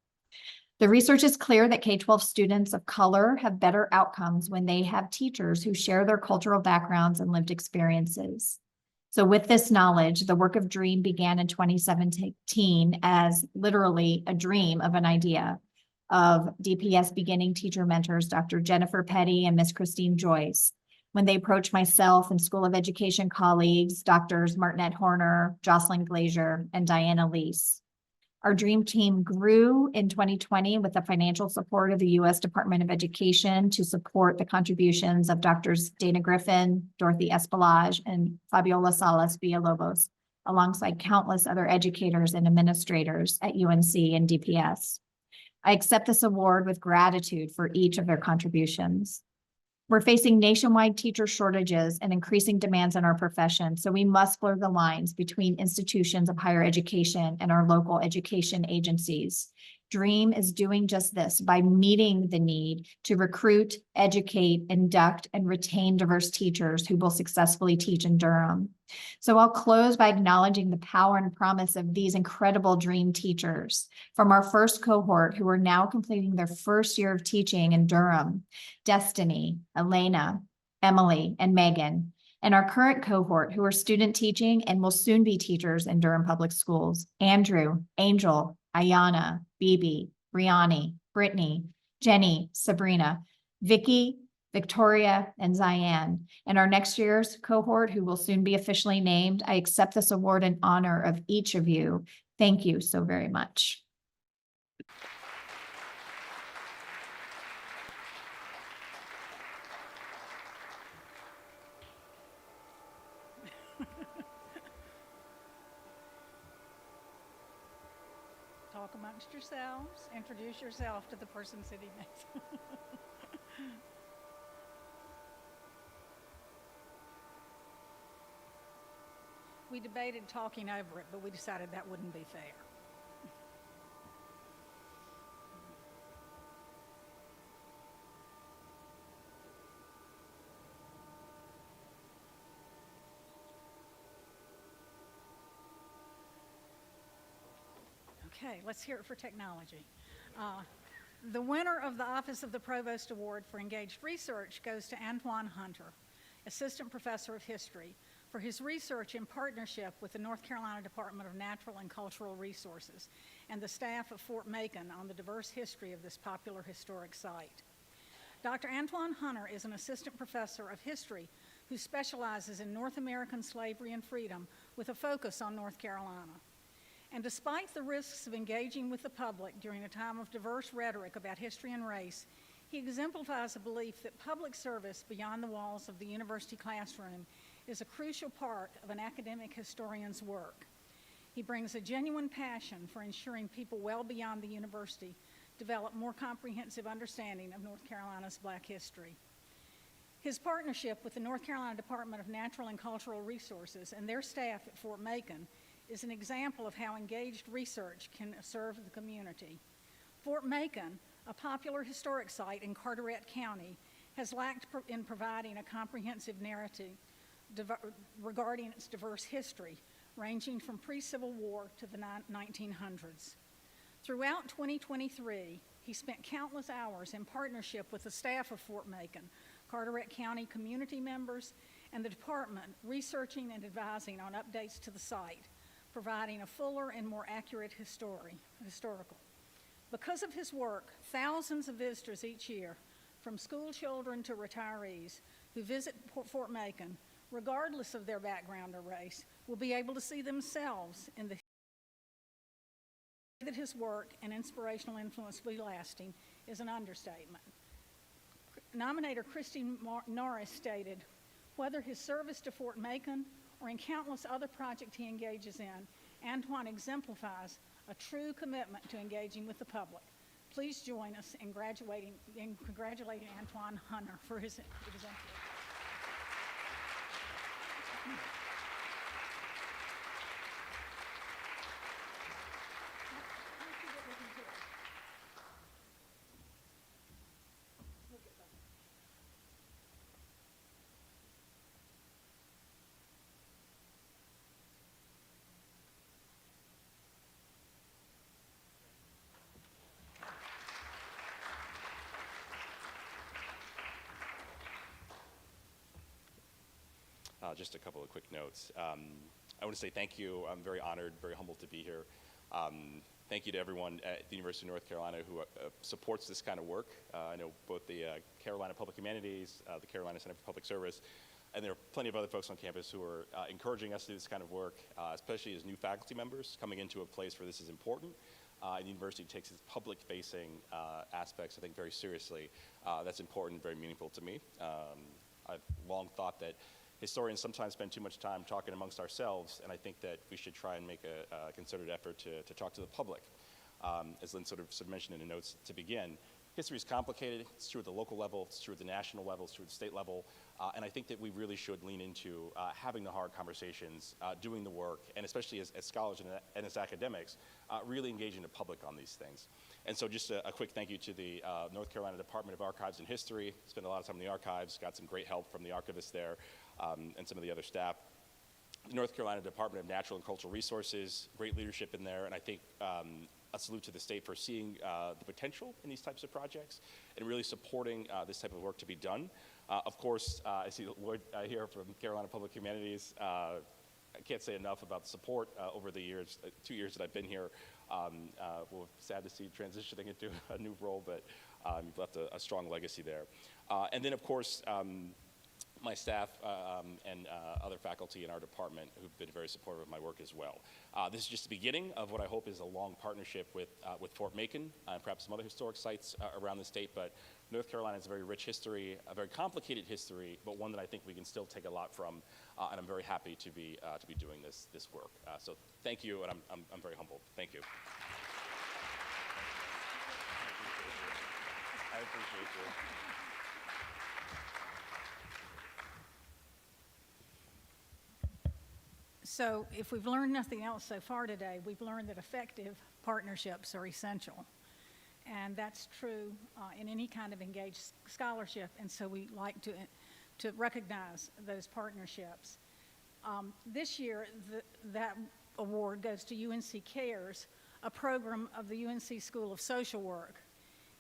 The research is clear that K-12 students of color have better outcomes when they have teachers who share their cultural backgrounds and lived experiences. So with this knowledge, the work of DREAM began in 2017 as literally a dream of an idea of DPS beginning teacher mentors, Dr. Jennifer Petty and Miss Christine Joyce, when they approached myself and School of Education colleagues, Drs. Martinette Horner, Jocelyn Glazier, and Diana Lease. Our DREAM team grew in 2020 with the financial support of the U.S. Department of Education to support the contributions of Drs. Dana Griffin, Dorothy Espelage, and Fabiola Salas Villalobos, alongside countless other educators and administrators at UNC and DPS. I accept this award with gratitude for each of their contributions. We're facing nationwide teacher shortages and increasing demands in our profession, so we must blur the lines between institutions of higher education and our local education agencies. DREAM is doing just this by meeting the need to recruit, educate, induct, and retain diverse teachers who will successfully teach in Durham. So I'll close by acknowledging the power and promise of these incredible DREAM teachers. From our first cohort, who are now completing their first year of teaching in Durham, Destiny, Elena, Emily, and Megan, and our current cohort, who are student teaching and will soon be teachers in Durham Public Schools, Andrew, Angel, Ayana, Bibi, Briani, Brittany, Jenny, Sabrina, Vicky, Victoria, and Ziane. And our next year's cohort, who will soon be officially named, I accept this award in honor of each of you. Thank you so very much. Talk amongst yourselves. Introduce yourself to the person sitting next. We debated talking over it, but we decided that wouldn't be fair. Okay, let's hear it for technology. The winner of the Office of the Provost Award for Engaged Research goes to Antoine Hunter, Assistant Professor of History, for his research in partnership with the North Carolina Department of Natural and Cultural Resources and the staff of Fort Macon on the diverse history of this popular historic site. Dr. Antoine Hunter is an Assistant Professor of History who specializes in North American slavery and freedom with a focus on North Carolina. And despite the risks of engaging with the public during a time of diverse rhetoric about history and race, he exemplifies a belief that public service beyond the walls of the university classroom is a crucial part of an academic historian's work. He brings a genuine passion for ensuring people well beyond the university develop more comprehensive understanding of North Carolina's Black history. His partnership with the North Carolina Department of Natural and Cultural Resources and their staff at Fort Macon is an example of how engaged research can serve the community. Fort Macon, a popular historic site in Carteret County, has lacked in providing a comprehensive narrative regarding its diverse history, ranging from pre-Civil War to the 1900s. Throughout 2023, he spent countless hours in partnership with the staff of Fort Macon, Carteret County community members, and the department researching and advising on updates to the site, providing a fuller and more accurate historical. Because of his work, thousands of visitors each year, from school children to retirees, who visit Fort Macon, regardless of their background or race, will be able to see themselves in the that his work and inspirational influence will be lasting is an understatement. Nominator Christine Norris stated, "Whether his service to Fort Macon or in countless other projects he engages in, Antoine exemplifies a true commitment to engaging with the public." Please join us in congratulating Antoine Hunter for his exemplary. Just a couple of quick notes. I want to say thank you. I'm very honored, very humbled to be here. Thank you to everyone at the University of North Carolina who supports this kind of work. I know both the Carolina Public Humanities, the Carolina Center for Public Service, and there are plenty of other folks on campus who are encouraging us to do this kind of work, especially as new faculty members coming into a place where this is important. And the university takes its public-facing aspects, I think, very seriously. That's important, very meaningful to me. I've long thought that historians sometimes spend too much time talking amongst ourselves, and I think that we should try and make a concerted effort to talk to the public. As Lynn sort of mentioned in the notes to begin, history is complicated. It's true at the local level, it's true at the national level, it's true at the state level, and I think that we really should lean into having the hard conversations, doing the work, and especially as scholars and as academics, really engaging the public on these things. And so just a quick thank you to the North Carolina Department of Archives and History. Spent a lot of time in the archives, got some great help from the archivists there and some of the other staff. The North Carolina Department of Natural and Cultural Resources, great leadership in there, and I think a salute to the state for seeing the potential in these types of projects and really supporting this type of work to be done. Of course, I see Lloyd here from Carolina Public Humanities. I can't say enough about the support over the years, 2 years that I've been here. Well, sad to see transitioning into a new role, but you've left a strong legacy there. And then, of course, my staff and other faculty in our department who've been very supportive of my work as well. This is just the beginning of what I hope is a long partnership with Fort Macon and perhaps some other historic sites around the state, but North Carolina has a very rich history, a very complicated history, but one that I think we can still take a lot from, and I'm very happy to be doing this work. So thank you, and I'm very humbled. Thank you. I appreciate you. So if we've learned nothing else so far today, we've learned that effective partnerships are essential. And that's true in any kind of engaged scholarship, and so we like to recognize those partnerships. This year, that award goes to UNC Cares, a program of the UNC School of Social Work.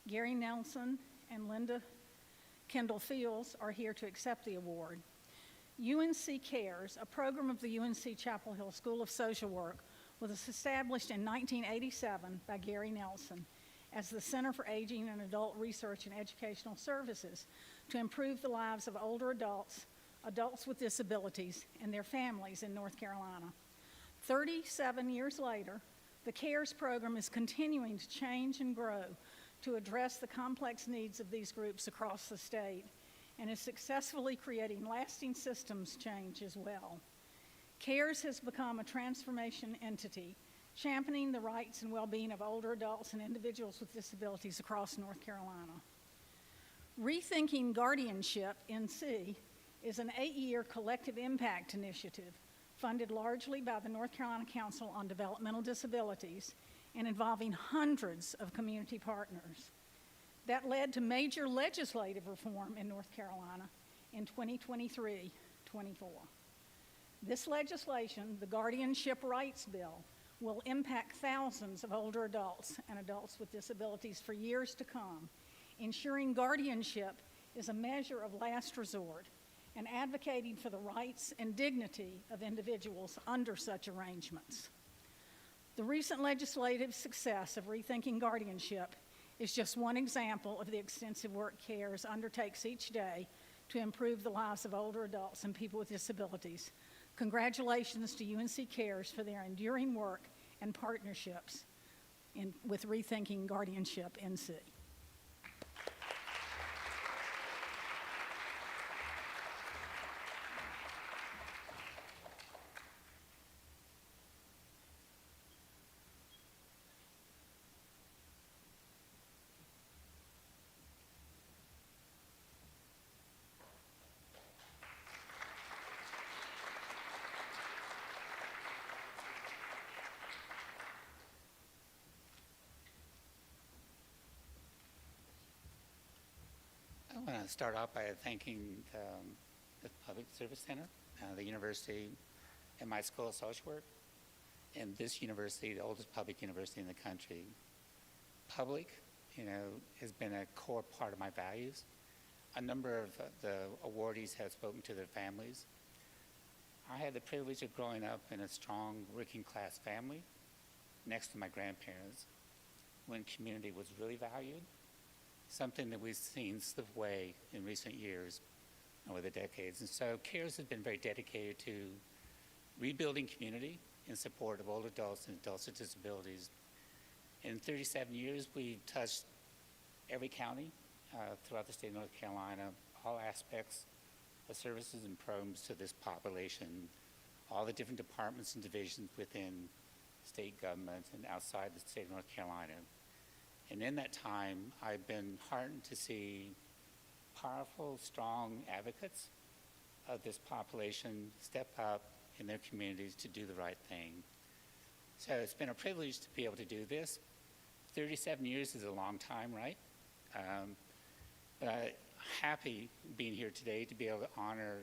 Gary Nelson and Linda Kendall Fields are here to accept the award. UNC Cares, a program of the UNC Chapel Hill School of Social Work, was established in 1987 by Gary Nelson as the Center for Aging and Adult Research and Educational Services to improve the lives of older adults, adults with disabilities, and their families in North Carolina. 37 years later, The CARES program is continuing to change and grow to address the complex needs of these groups across the state and is successfully creating lasting systems change as well. CARES has become a transformation entity, championing the rights and well-being of older adults and individuals with disabilities across North Carolina. Rethinking Guardianship, NC, is an 8-year collective impact initiative funded largely by the North Carolina Council on Developmental Disabilities and involving hundreds of community partners. That led to major legislative reform in North Carolina in 2023-24. This legislation, the Guardianship Rights Bill, will impact thousands of older adults and adults with disabilities for years to come, ensuring guardianship is a measure of last resort and advocating for the rights and dignity of individuals under such arrangements. The recent legislative success of Rethinking Guardianship is just one example of the extensive work CARES undertakes each day to improve the lives of older adults and people with disabilities. Congratulations to UNC CARES for their enduring work and partnerships with Rethinking Guardianship NC. I want to start off by thanking the Public Service Center, the university, and my School of Social Work, and this university, the oldest public university in the country. Public, has been a core part of my values. A number of the awardees have spoken to their families. I had the privilege of growing up in a strong working class family next to my grandparents when community was really valued, something that we've seen slip away in recent years over the decades. And so CARES has been very dedicated to rebuilding community in support of older adults and adults with disabilities. In 37 years, we've touched every county throughout the state of North Carolina, all aspects of services and programs to this population, all the different departments and divisions within state government and outside the state of North Carolina. And in that time, I've been heartened to see powerful, strong advocates of this population step up in their communities to do the right thing. So it's been a privilege to be able to do this. 37 years is a long time, right? But I'm happy being here today to be able to honor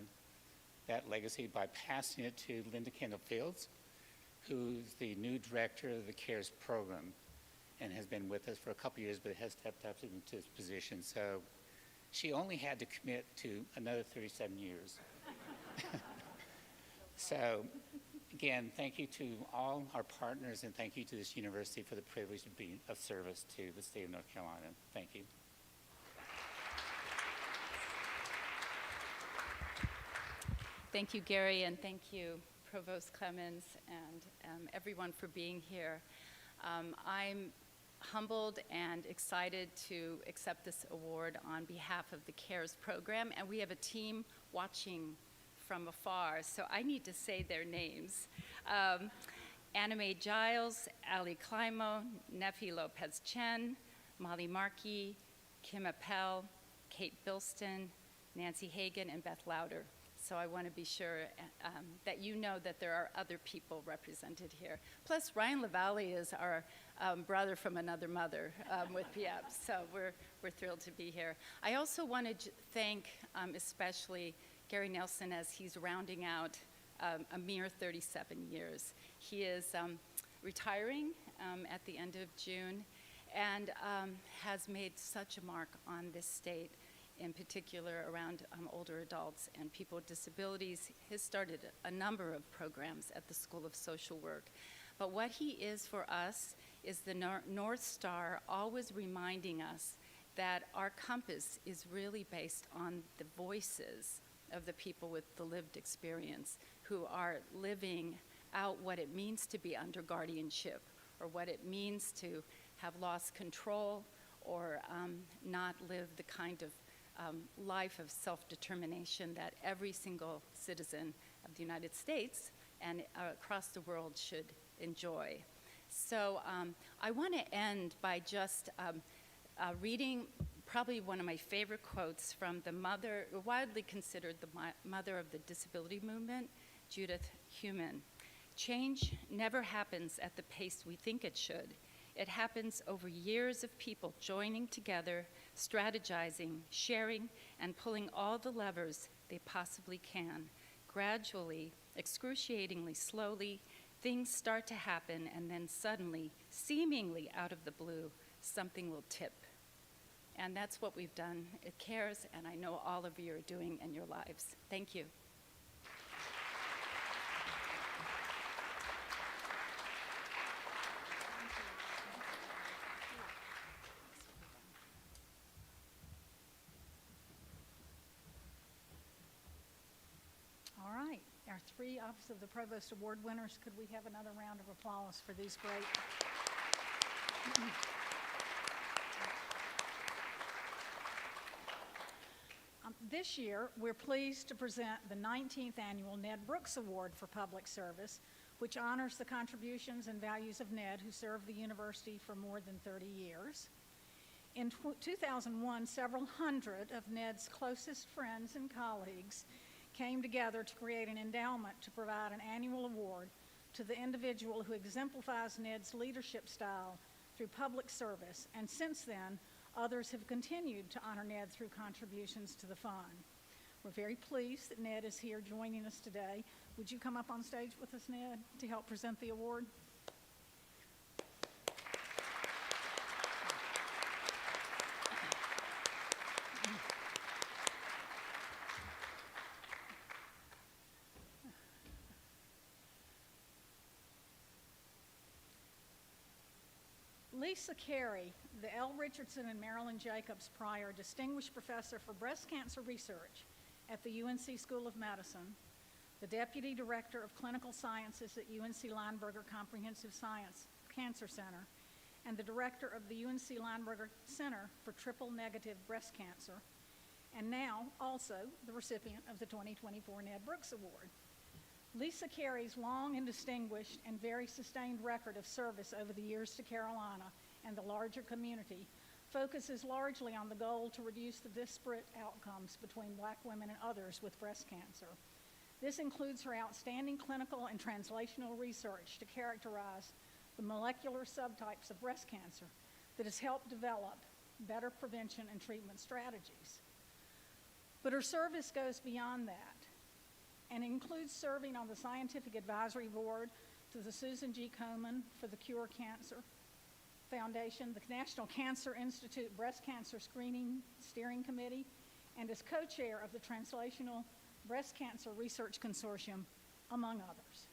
that legacy by passing it to Linda Kendall Fields, who's the new director of the CARES program and has been with us for a couple years, but has stepped up into this position. So she only had to commit to another 37 years. So again, thank you to all our partners, and thank you to this university for the privilege of being of service to the state of North Carolina. Thank you. Thank you, Gary, and thank you, Provost Clemens, and everyone for being here. I'm humbled and excited to accept this award on behalf of the CARES program, and we have a team watching from afar, so I need to say their names. Anna Mae Giles, Ali Climo, Nefi Lopez-Chen, Molly Markey, Kim Appel, Kate Bilston, Nancy Hagan, and Beth Lauder. So I want to be sure that you know that there are other people represented here. Plus, Ryan LaValle is our brother from another mother with PF, so we're thrilled to be here. I also want to thank especially Gary Nelson as he's rounding out a mere 37 years. He is retiring at the end of June and has made such a mark on this state, in particular around older adults and people with disabilities. He's started a number of programs at the School of Social Work. But what he is for us is the North Star, always reminding us that our compass is really based on the voices of the people with the lived experience who are living out what it means to be under guardianship or what it means to have lost control or not live the kind of life of self-determination that every single citizen of the United States and across the world should enjoy. So I want to end by just reading probably one of my favorite quotes from the mother, widely considered the mother of the disability movement, Judith Heumann. Change never happens at the pace we think it should. It happens over years of people joining together, strategizing, sharing, and pulling all the levers they possibly can. Gradually, excruciatingly slowly, things start to happen, and then suddenly, seemingly out of the blue, something will tip. And that's what we've done at CARES, and I know all of you are doing in your lives. Thank you. All right, our 3 Office of the Provost Award winners, could we have another round of applause for these great? This year, we're pleased to present the 19th Annual Ned Brooks Award for Public Service, which honors the contributions and values of Ned, who served the university for more than 30 years. In 2001, several hundred of Ned's closest friends and colleagues came together to create an endowment to provide an annual award to the individual who exemplifies Ned's leadership style through public service, and since then, others have continued to honor Ned through contributions to the fund. We're very pleased that Ned is here joining us today. Would you come up on stage with us, Ned, to help present the award? Lisa Carey, the L. Richardson and Marilyn Jacobs Pryor Distinguished Professor for Breast Cancer Research at the UNC School of Medicine, the Deputy Director of Clinical Sciences at UNC Lineberger Comprehensive Science Cancer Center, and the Director of the UNC Lineberger Center for Triple-Negative Breast Cancer, and now also the recipient of the 2024 Ned Brooks Award. Lisa Carey's long and distinguished and very sustained record of service over the years to Carolina and the larger community focuses largely on the goal to reduce the disparate outcomes between Black women and others with breast cancer. This includes her outstanding clinical and translational research to characterize the molecular subtypes of breast cancer that has helped develop better prevention and treatment strategies. But her service goes beyond that and includes serving on the Scientific Advisory Board to the Susan G. Komen for the Cure Cancer Foundation, the National Cancer Institute Breast Cancer Screening Steering Committee, and as co-chair of the Translational Breast Cancer Research Consortium, among others.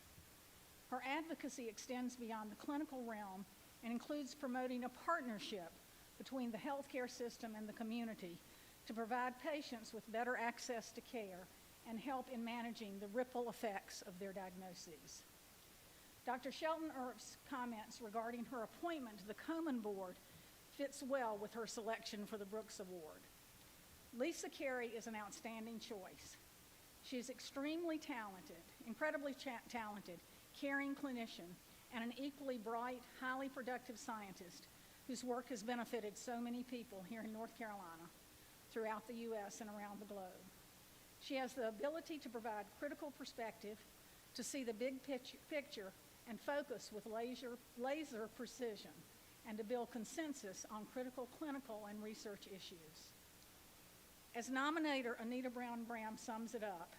Her advocacy extends beyond the clinical realm and includes promoting a partnership between the healthcare system and the community to provide patients with better access to care and help in managing the ripple effects of their diagnoses. Dr. Shelton Earp's comments regarding her appointment to the Komen Board fits well with her selection for the Brooks Award. Lisa Carey is an outstanding choice. She is extremely talented, incredibly talented, caring clinician, and an equally bright, highly productive scientist whose work has benefited so many people here in North Carolina, throughout the U.S. and around the globe. She has the ability to provide critical perspective, to see the big picture and focus with laser precision, and to build consensus on critical clinical and research issues. As nominator Anita Brown Graham sums it up,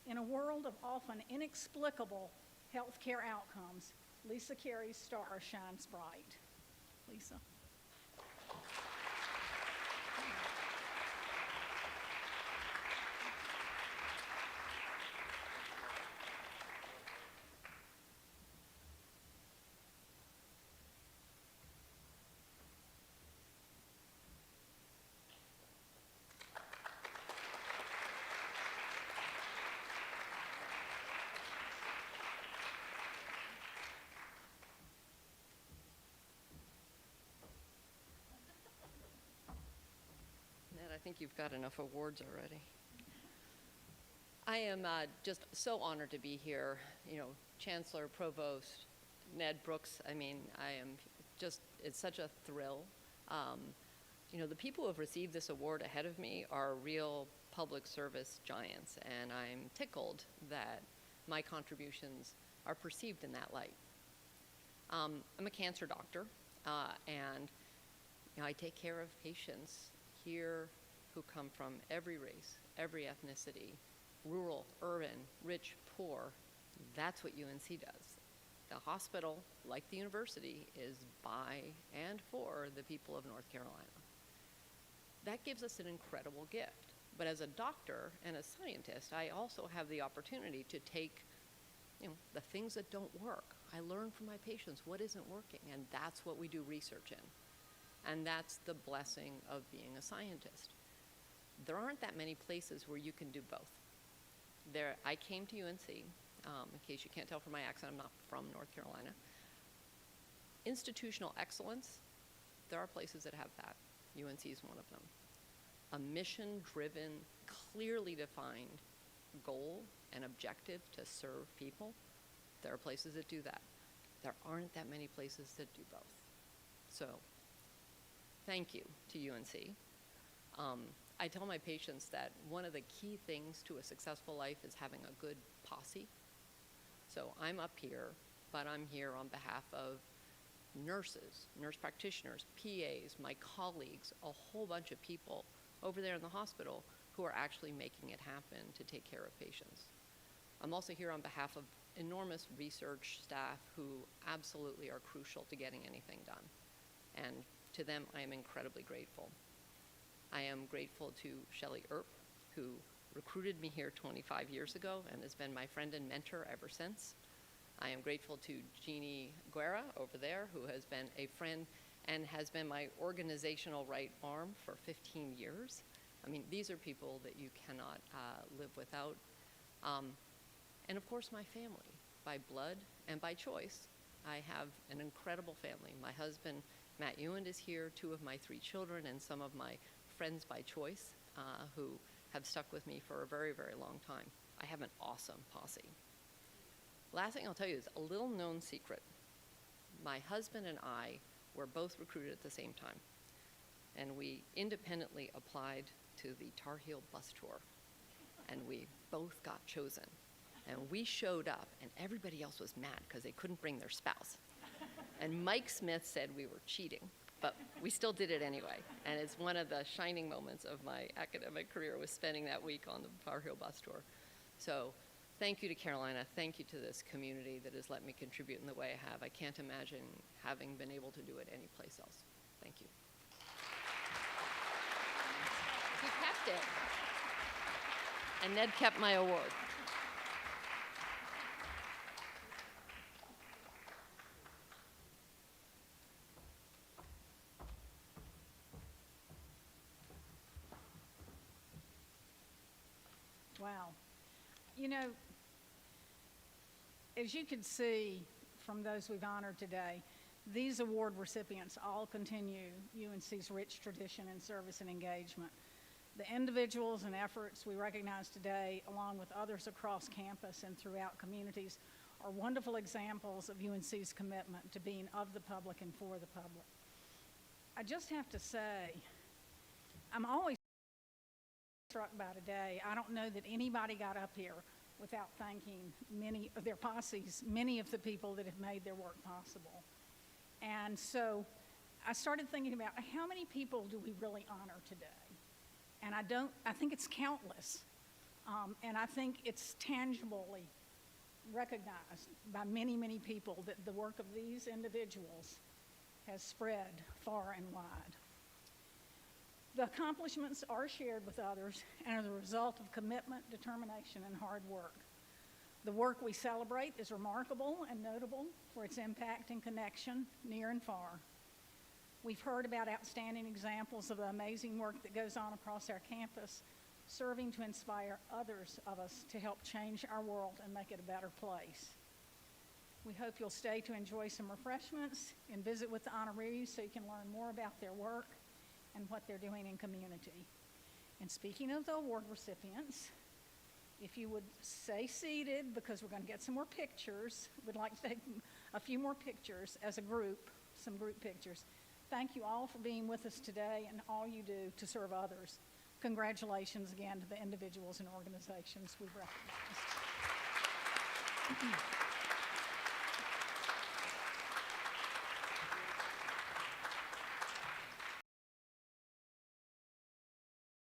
in a world of often inexplicable healthcare outcomes, Lisa Carey's star shines bright. Lisa. think you've got enough awards already. I am just so honored to be here. You know, Chancellor, Provost, Ned Brooks, I mean, I am just, it's such a thrill. You know, the people who have received this award ahead of me are real public service giants, and I'm tickled that my contributions are perceived in that light. I'm a cancer doctor, and you know, I take care of patients here who come from every race, every ethnicity, rural, urban, rich, poor. That's what UNC does. The hospital, like the university, is by and for the people of North Carolina. That gives us an incredible gift. But as a doctor and a scientist, I also have the opportunity to take, you know, the things that don't work. I learn from my patients what isn't working, and that's what we do research in. And that's the blessing of being a scientist. There aren't that many places where you can do both. I came to UNC, in case you can't tell from my accent, I'm not from North Carolina. Institutional excellence, there are places that have that. UNC is one of them. A mission-driven, clearly defined goal and objective to serve people, there are places that do that. There aren't that many places that do both. So, thank you to UNC. I tell my patients that one of the key things to a successful life is having a good posse. So I'm up here, but I'm here on behalf of nurses, nurse practitioners, PAs, my colleagues, a whole bunch of people over there in the hospital who are actually making it happen to take care of patients. I'm also here on behalf of enormous research staff who absolutely are crucial to getting anything done. And to them, I am incredibly grateful. I am grateful to Shelley Earp, who recruited me here 25 years ago and has been my friend and mentor ever since. I am grateful to Jeannie Guerra over there, who has been a friend and has been my organizational right arm for 15 years. I mean, these are people that you cannot live without. And of course, my family, by blood and by choice. I have an incredible family. My husband, Matt Ewan, is here, 2 of my 3 children, and some of my friends by choice who have stuck with me for a very, very long time. I have an awesome posse. Last thing I'll tell you is a little known secret. My husband and I were both recruited at the same time, and we independently applied to the Tar Heel bus tour, and we both got chosen. And we showed up, and everybody else was mad because they couldn't bring their spouse. And Mike Smith said we were cheating, but we still did it anyway. And it's one of the shining moments of my academic career was spending that week on the Tar Heel bus tour. So thank you to Carolina. Thank you to this community that has let me contribute in the way I have. I can't imagine having been able to do it anyplace else. Thank you. He kept it. And Ned kept my award. Wow. You know, as you can see from those we've honored today, these award recipients all continue UNC's rich tradition in service and engagement. The individuals and efforts we recognize today, along with others across campus and throughout communities, are wonderful examples of UNC's commitment to being of the public and for the public. I just have to say, I'm always struck by today. I don't know that anybody got up here without thanking many of their posses, many of the people that have made their work possible. And so I started thinking about how many people do we really honor today? And I think it's countless. And I think it's tangibly recognized by many, many people that the work of these individuals has spread far and wide. The accomplishments are shared with others and are the result of commitment, determination, and hard work. The work we celebrate is remarkable and notable for its impact and connection near and far. We've heard about outstanding examples of the amazing work that goes on across our campus, serving to inspire others of us to help change our world and make it a better place. We hope you'll stay to enjoy some refreshments and visit with the honorees so you can learn more about their work and what they're doing in community. And speaking of the award recipients, if you would stay seated, because we're going to get some more pictures. We'd like to take a few more pictures as a group, some group pictures. Thank you all for being with us today and all you do to serve others. Congratulations again to the individuals and organizations we've recognized.